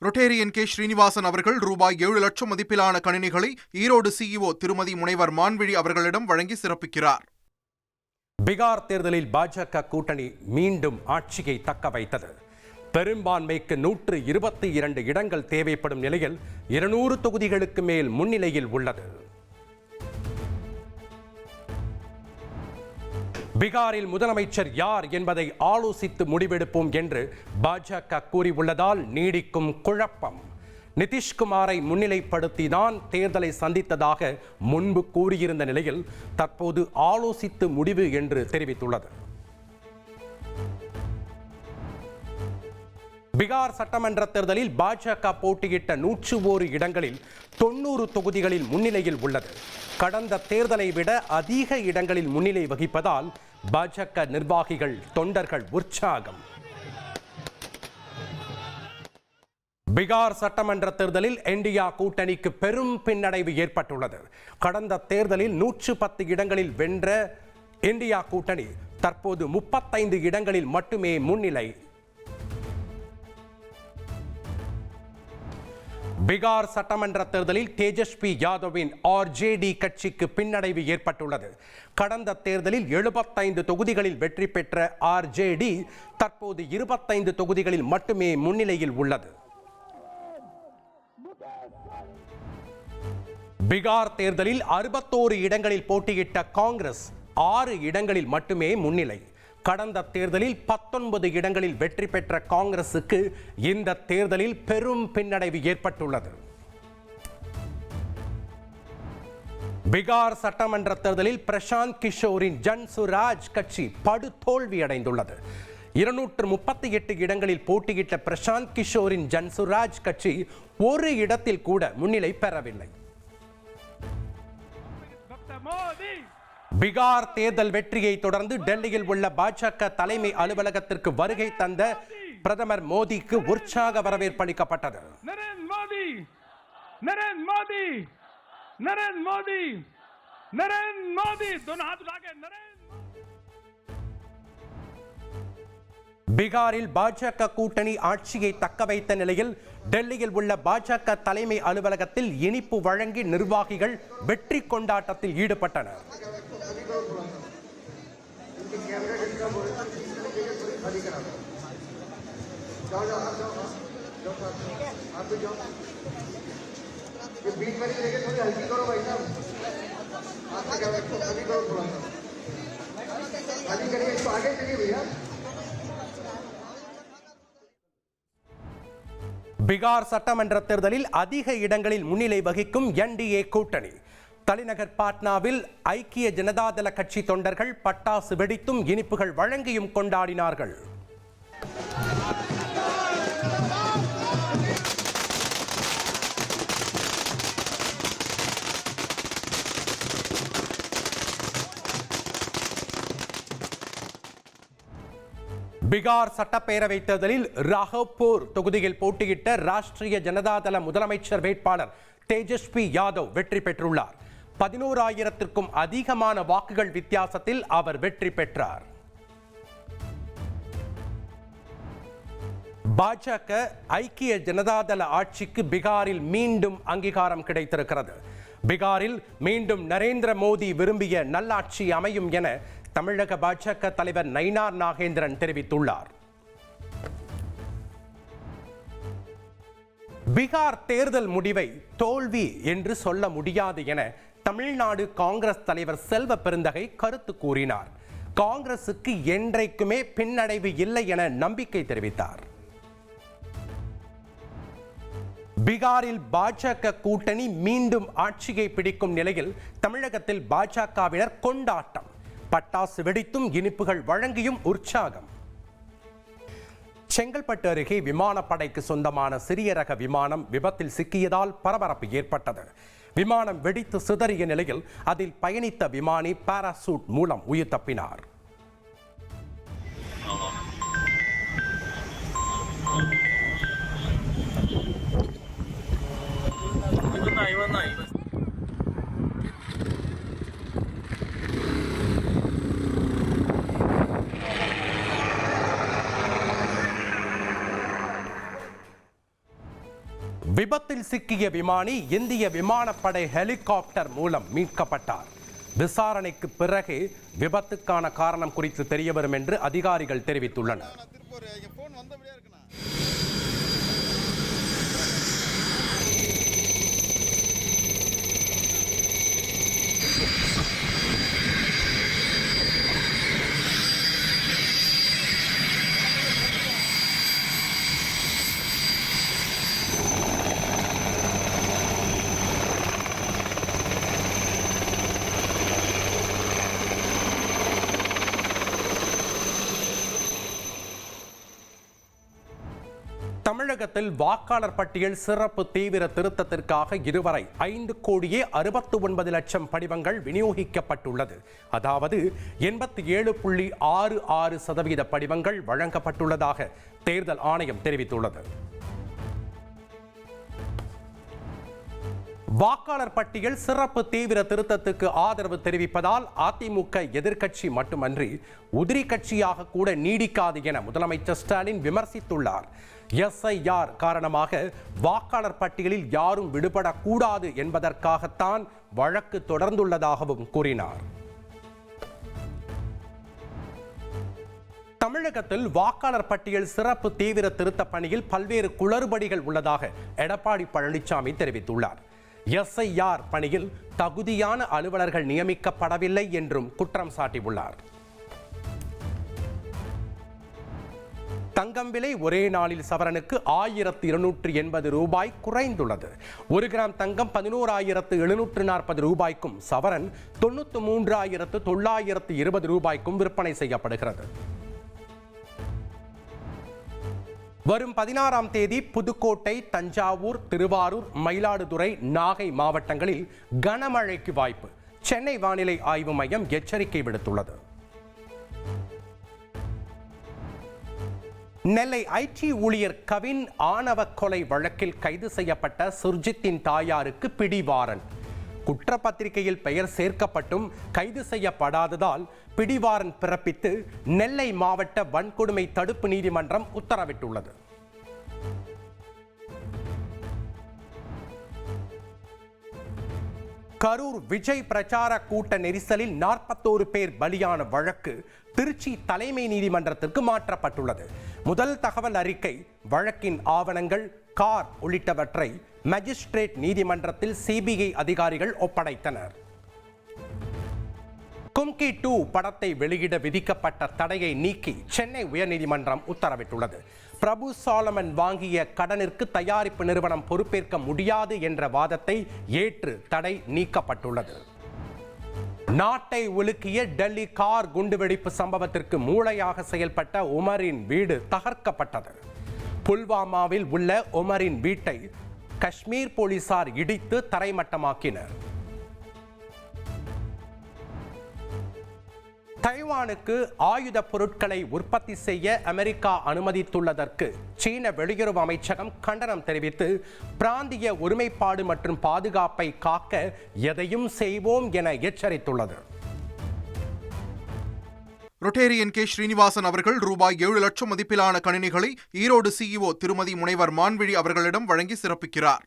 Rotarian K Srinivasan அவர்கள் ரூபாய் 7 லட்சம் மதிப்பிலான கணினிகளை ஈரோடு சிஇஓ திருமதி முனைவர் மான்விழி அவர்களிடம் வழங்கி சிறப்பிக்கிறார். பீகார் தேர்தலில் பாஜக கூட்டணி மீண்டும் ஆட்சியை தக்க வைத்தது. பெரும்பான்மைக்கு 122 இடங்கள் தேவைப்படும் நிலையில் 200 தொகுதிகளுக்கு மேல் முன்னிலையில் உள்ளது. பீகாரில் முதலமைச்சர் யார் என்பதை ஆலோசித்து முடிவெடுப்போம் என்று பாஜக கூறியுள்ளதால் நீடிக்கும் குழப்பம். நிதிஷ்குமாரை முன்னிலைப்படுத்திதான் தேர்தலை சந்தித்ததாக முன்பு கூறியிருந்த நிலையில் தற்போது ஆலோசித்து முடிவு என்று தெரிவித்துள்ளது. பீகார் சட்டமன்ற தேர்தலில் பாஜக போட்டியிட்ட 101 இடங்களில் 90 தொகுதிகளில் முன்னிலையில் உள்ளது. கடந்த தேர்தலை விட அதிக இடங்களில் முன்னிலை வகிப்பதால் பாஜக நிர்வாகிகள் தொண்டர்கள் உற்சாகம். பீகார் சட்டமன்ற தேர்தலில் இந்தியா கூட்டணிக்கு பெரும் பின்னடைவு ஏற்பட்டுள்ளது. கடந்த தேர்தலில் 110 இடங்களில் வென்ற இந்தியா கூட்டணி தற்போது 35 இடங்களில் மட்டுமே முன்னிலை. பீகார் சட்டமன்ற தேர்தலில் தேஜஸ்வி யாதவின் ஆர்ஜேடி கட்சிக்கு பின்னடைவு ஏற்பட்டுள்ளது. கடந்த தேர்தலில் 75 தொகுதிகளில் வெற்றி பெற்ற ஆர்ஜேடி தற்போது 25 தொகுதிகளில் மட்டுமே முன்னிலையில் உள்ளது. பீகார் தேர்தலில் 61 இடங்களில் போட்டியிட்ட காங்கிரஸ் 6 இடங்களில் மட்டுமே முன்னிலை. கடந்த தேர்தலில் 19 இடங்களில் வெற்றி பெற்ற காங்கிரசுக்கு இந்த தேர்தலில் பெரும் பின்னடைவு ஏற்பட்டுள்ளது. பீகார் சட்டமன்ற தேர்தலில் பிரசாந்த் கிஷோரின் ஜன்சுராஜ் கட்சி படுதோல்வி அடைந்துள்ளது. 238 இடங்களில் போட்டியிட்ட பிரசாந்த் கிஷோரின் ஜன்சுராஜ் கட்சி ஒரு இடத்தில் கூட முன்னிலை பெறவில்லை. பீகார் தேர்தல் வெற்றியை தொடர்ந்து டெல்லியில் உள்ள பாஜக தலைமை அலுவலகத்திற்கு வருகை தந்த பிரதமர் மோடிக்கு உற்சாக வரவேற்பு அளிக்கப்பட்டது. பீகாரில் பாஜக கூட்டணி ஆட்சியை தக்க வைத்த நிலையில் டெல்லியில் உள்ள பாஜக தலைமை அலுவலகத்தில் இனிப்பு வழங்கி நிர்வாகிகள் வெற்றி கொண்டாட்டத்தில் ஈடுபட்டனர். பீகார் சட்டமன்ற தேர்தலில் அதிக இடங்களில் முன்னிலை வகிக்கும் என்டிஏ கூட்டணி. தலைநகர் பாட்னாவில் ஐக்கிய ஜனதாதள கட்சி தொண்டர்கள் பட்டாசு வெடித்தும் இனிப்புகள் வழங்கியும் கொண்டாடினார்கள். பீகார் சட்டப்பேரவை தேர்தலில் ராகவ்பூர் தொகுதியில் போட்டியிட்ட ராஷ்டிரிய ஜனதாதள முதலமைச்சர் வேட்பாளர் தேஜஸ்வி யாதவ் வெற்றி பெற்றுள்ளார். 11,000க்கும் அதிகமான வாக்குகள் வித்தியாசத்தில் அவர் வெற்றி பெற்றார். பாஜக ஐக்கிய ஜனதாதள ஆட்சிக்கு பீகாரில் மீண்டும் அங்கீகாரம் கிடைத்திருக்கிறது. பீகாரில் மீண்டும் நரேந்திர மோடி விரும்பிய நல்லாட்சி அமையும் என தமிழக பாஜக தலைவர் நயினார் நாகேந்திரன் தெரிவித்துள்ளார். பீகார் தேர்தல் முடிவை தோல்வி என்று சொல்ல முடியாது என தமிழ்நாடு காங்கிரஸ் தலைவர் செல்வ பெருந்தகை கருத்து கூறினார். காங்கிரசுக்கு என்றைக்குமே பின்னடைவு இல்லை என நம்பிக்கை தெரிவித்தார். பீகாரில் பாஜக கூட்டணி மீண்டும் ஆட்சியை பிடிக்கும் நிலையில் தமிழகத்தில் பாஜகவினர் கொண்டாட்டம். பட்டாசு வெடித்தும் இனிப்புகள் வழங்கியும் உற்சாகம். செங்கல்பட்டு அருகே விமானப்படைக்கு சொந்தமான சிறிய ரக விமானம் விபத்தில் சிக்கியதால் பரபரப்பு ஏற்பட்டது. விமானம் வெடித்து சிதறிய நிலையில் அதில் பயணித்த விமானி பாராசூட் மூலம் உயிர் தப்பினார். விபத்தில் சிக்கிய விமானி இந்திய விமானப்படை ஹெலிகாப்டர் மூலம் மீட்கப்பட்டார். விசாரணைக்கு பிறகு விபத்துக்கான காரணம் குறித்து தெரியவரும் என்று அதிகாரிகள் தெரிவித்துள்ளனர். தமிழகத்தில் வாக்காளர் பட்டியல் சிறப்பு தீவிர திருத்தத்திற்காக இதுவரை 5,69,00,000 படிவங்கள் விநியோகிக்கப்பட்டுள்ளது. அதாவது 87.66% படிவங்கள் வழங்கப்பட்டுள்ளதாக தேர்தல் ஆணையம் தெரிவித்துள்ளது. வாக்காளர் பட்டியல் சிறப்பு தீவிர திருத்தத்துக்கு ஆதரவு தெரிவிப்பதால் அதிமுக எதிர்க்கட்சி மட்டுமன்றி உதிரி கட்சியாக கூட நீடிக்காது என முதலமைச்சர் ஸ்டாலின் விமர்சித்துள்ளார். எஸ்ஐஆர் காரணமாக வாக்காளர் பட்டியலில் யாரும் விடுபடக்கூடாது என்பதற்காகத்தான் வழக்கு தொடர்ந்துள்ளதாகவும் கூறினார். தமிழகத்தில் வாக்காளர் பட்டியல் சிறப்பு தீவிர திருத்த பணியில் பல்வேறு குளறுபடிகள் உள்ளதாக எடப்பாடி பழனிசாமி தெரிவித்துள்ளார். எஸ்ஐஆர் பணியில் தகுதியான அலுவலர்கள் நியமிக்கப்படவில்லை என்றும் குற்றம் சாட்டியுள்ளார். தங்கம் விலை ஒரே நாளில் சவரனுக்கு 1280 ரூபாய் குறைந்துள்ளது. 1 கிராம் தங்கம் 11,740 ரூபாய்க்கும் சவரன் 93,920 ரூபாய்க்கும் விற்பனை செய்யப்படுகிறது. வரும் 16ஆம் தேதி புதுக்கோட்டை, தஞ்சாவூர், திருவாரூர், மயிலாடுதுறை, நாகை மாவட்டங்களில் கனமழைக்கு வாய்ப்பு. சென்னை வானிலை ஆய்வு மையம் எச்சரிக்கை விடுத்துள்ளது. நெல்லை ஐடி ஊழியர் கவின் ஆணவ கொலை வழக்கில் கைது செய்யப்பட்ட சுர்ஜித்தின் தாயாருக்கு பிடிவாரண்ட். குற்றப்பத்திரிகையில் பெயர் சேர்க்கப்பட்டும் கைது செய்யப்படாததால் பிடிவாரண்ட் பிறப்பித்து நெல்லை மாவட்ட வன்கொடுமை தடுப்பு நீதிமன்றம் உத்தரவிட்டுள்ளது. கரூர் விஜய் பிரச்சார கூட்ட நெரிசலில் 41 பேர் பலியான வழக்கு திருச்சி தலைமை நீதிமன்றத்திற்கு மாற்றப்பட்டுள்ளது. முதல் தகவல் அறிக்கை, வழக்கின் ஆவணங்கள், கார் உள்ளிட்டவற்றை மேஜிஸ்ட்ரேட் நீதிமன்றத்தில் சிபிஐ அதிகாரிகள் ஒப்படைத்தனர். கும்கி 2 படத்தை வெளியிட விதிக்கப்பட்ட தடையை நீக்கி சென்னை உயர்நீதிமன்றம் உத்தரவிட்டுள்ளது. பிரபு சாலமன் வாங்கிய கடனிற்கு தயாரிப்பு நிறுவனம் பொறுப்பேற்க முடியாது என்ற வாதத்தை ஏற்று தடை நீக்கப்பட்டுள்ளது. நாட்டை உலுக்கிய டெல்லி கார் குண்டுவெடிப்பு சம்பவத்திற்கு மூளையாக செயல்பட்ட உமரின் வீடு தகர்க்கப்பட்டது. புல்வாமாவில் உள்ள உமரின் வீட்டை காஷ்மீர் போலீசார் இடித்து தரைமட்டமாக்கினர். தைவானுக்கு ஆயுத பொருட்களை உற்பத்தி செய்ய அமெரிக்கா அனுமதித்துள்ளதற்கு சீன வெளியுறவு அமைச்சகம் கண்டனம் தெரிவித்து பிராந்திய ஒருமைப்பாடு மற்றும் பாதுகாப்பை காக்க எதையும் செய்வோம் என எச்சரித்துள்ளது. ரொட்டேரியன் கே ஸ்ரீனிவாசன் அவர்கள் ரூபாய் 7 லட்சம் மதிப்பிலான கணினிகளை ஈரோடு சிஇஓ திருமதி முனைவர் மான்விழி அவர்களிடம் வழங்கி சிறப்பிக்கிறார்.